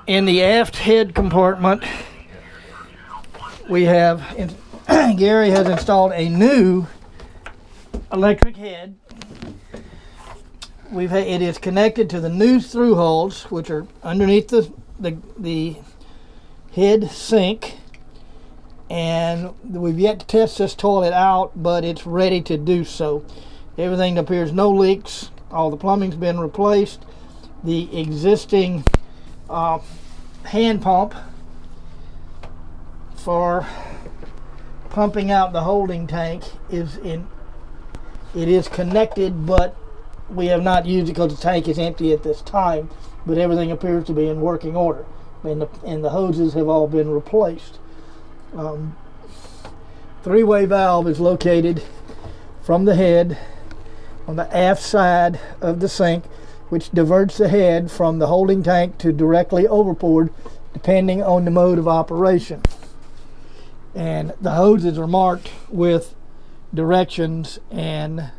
In the aft head compartment, we have, Gary has installed a new electric head. It is connected to the new through holes, which are underneath the head sink, and we've yet to test this toilet out, but it's ready to do so. Everything appears no leaks. All the plumbing's been replaced. The existing hand pump for pumping out the holding tank it is connected, but we have not used it because the tank is empty at this time, but everything appears to be in working order, and the hoses have all been replaced. Three-way valve is located from the head on the aft side of the sink, which diverts the head from the holding tank to directly overboard, depending on the mode of operation. And the hoses are marked with directions, and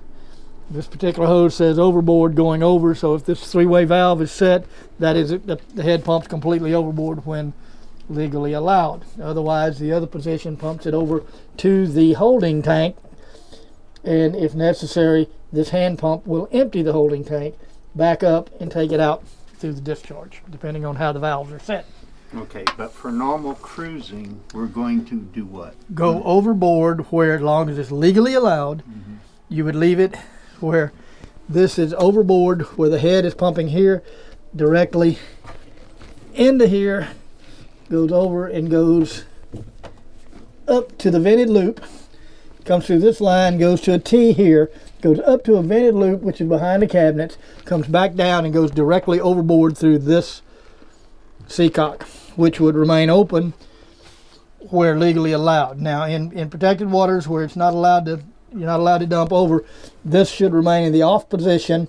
this particular hose says overboard going over, so if this three-way valve is set, that is the head pump's completely overboard when legally allowed. Otherwise, the other position pumps it over to the holding tank, and if necessary, this hand pump will empty the holding tank, back up, and take it out through the discharge, depending on how the valves are set. Okay, but for normal cruising, we're going to do what? Go overboard where, as long as it's legally allowed, you would leave it where this is overboard, where the head is pumping here, directly into here, goes over and goes up to the vented loop, comes through this line, goes to a T here, goes up to a vented loop, which is behind the cabinets, comes back down and goes directly overboard through this seacock, which would remain open where legally allowed. Now, in protected waters where it's not allowed to, you're not allowed to dump over, this should remain in the off position,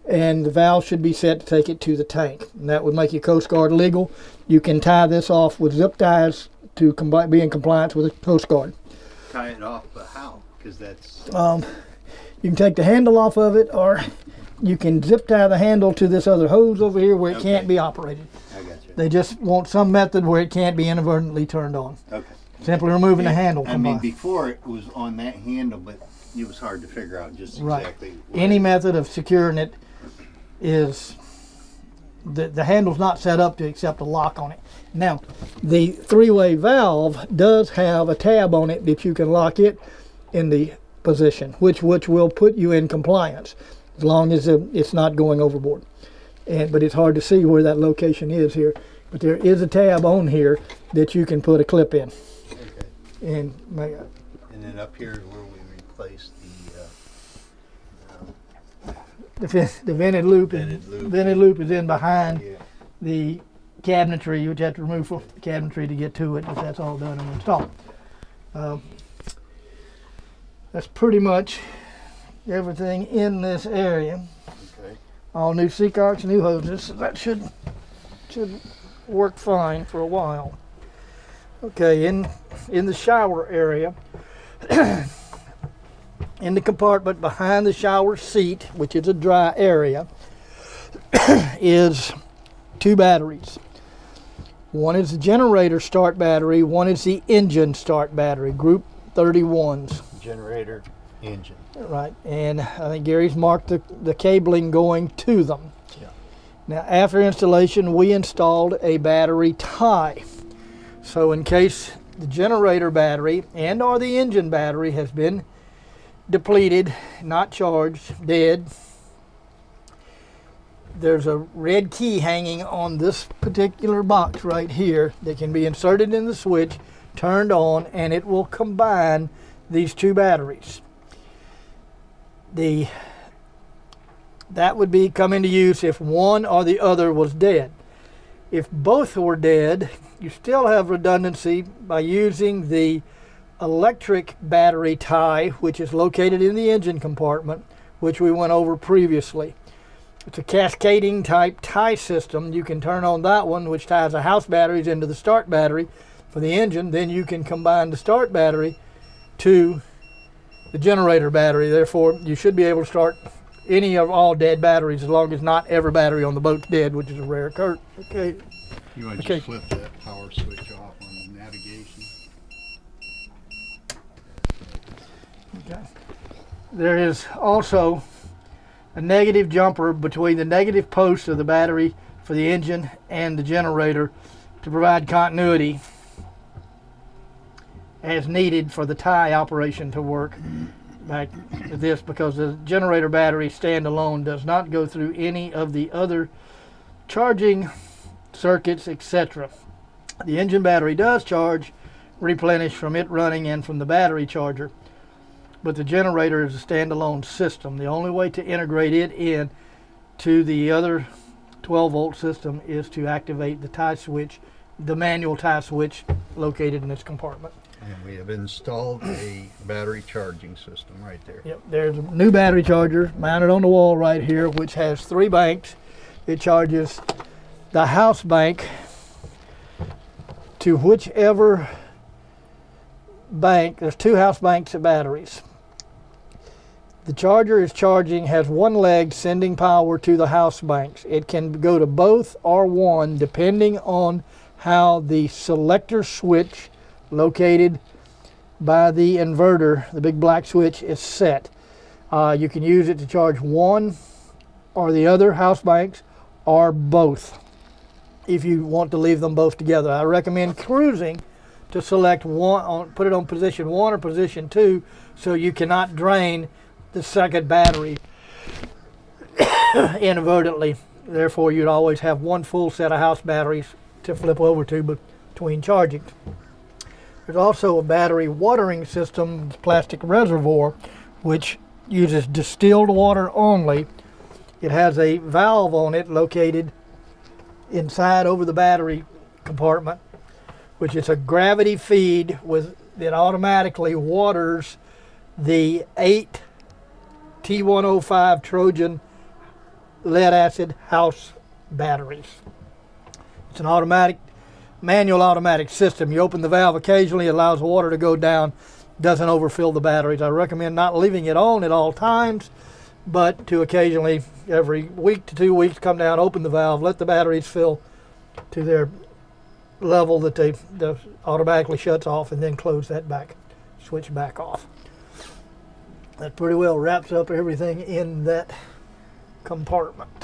and the valve should be set to take it to the tank. And that would make you Coast Guard legal. You can tie this off with zip ties to be in compliance with the Coast Guard. Tie it off, but how? Because that's... You can take the handle off of it, or you can zip tie the handle to this other hose over here where it can't be operated. I got you. They just want some method where it can't be inadvertently turned on. Okay. Simply removing the handle. I mean, before it was on that handle, but it was hard to figure out just exactly. Right. Any method of securing it is, the handle's not set up to accept a lock on it. Now, the three-way valve does have a tab on it that you can lock it in the position, which will put you in compliance as long as it's not going overboard. But it's hard to see where that location is here. But there is a tab on here that you can put a clip in. Okay. And then up here is where we replace the vented loop. Vented loop is in behind yeah. the cabinetry. You would have to remove the cabinetry to get to it, but that's all done and installed. That's pretty much everything in this area. Okay. All new seacocks, new hoses, so that should work fine for a while. Okay, in the shower area, in the compartment behind the shower seat, which is a dry area, is two batteries. One is the generator start battery, one is the engine start battery, group 31s. Generator, engine. Right, and I think Gary's marked the cabling going to them. Yeah. Now, after installation, we installed a battery tie. So in case the generator battery and or the engine battery has been depleted, not charged, dead, there's a red key hanging on this particular box right here that can be inserted in the switch, turned on, and it will combine these two batteries. That would come into use if one or the other was dead. If both were dead, you still have redundancy by using the electric battery tie, which is located in the engine compartment, which we went over previously. It's a cascading type tie system. You can turn on that one, which ties the house batteries into the start battery for the engine. Then you can combine the start battery to the generator battery. Therefore, you should be able to start any of all dead batteries, as long as not every battery on the boat's dead, which is a rare occurrence. Okay. You want to Okay. just flip that power switch off on the navigation. Okay. There is also a negative jumper between the negative posts of the battery for the engine and the generator to provide continuity as needed for the tie operation to work. Back to this, because the generator battery standalone does not go through any of the other charging circuits, etc. The engine battery does charge, replenish from it running and from the battery charger, but the generator is a standalone system. The only way to integrate it in to the other 12-volt system is to activate the tie switch, the manual tie switch located in this compartment. And we have installed a battery charging system right there. Yep, there's a new battery charger mounted on the wall right here, which has 3 banks. It charges the house bank to whichever bank. There's 2 house banks of batteries. The charger is charging, has 1 leg sending power to the house banks. It can go to both or one depending on how the selector switch located by the inverter, the big black switch, is set. You can use it to charge one or the other house banks or both if you want to leave them both together. I recommend cruising to select one, put it on position 1 or position 2, so you cannot drain the second battery inadvertently. Therefore, you'd always have 1 full set of house batteries to flip over to between charging. There's also a battery watering system, plastic reservoir, which uses distilled water only. It has a valve on it located inside over the battery compartment, which is a gravity feed that automatically waters the 8 T105 Trojan lead acid house batteries. It's an manual automatic system. You open the valve occasionally, it allows the water to go down, doesn't overfill the batteries. I recommend not leaving it on at all times, but to occasionally, every week to 2 weeks, come down, open the valve, let the batteries fill to their level that they automatically shuts off, and then close that switch back off. That pretty well wraps up everything in that compartment.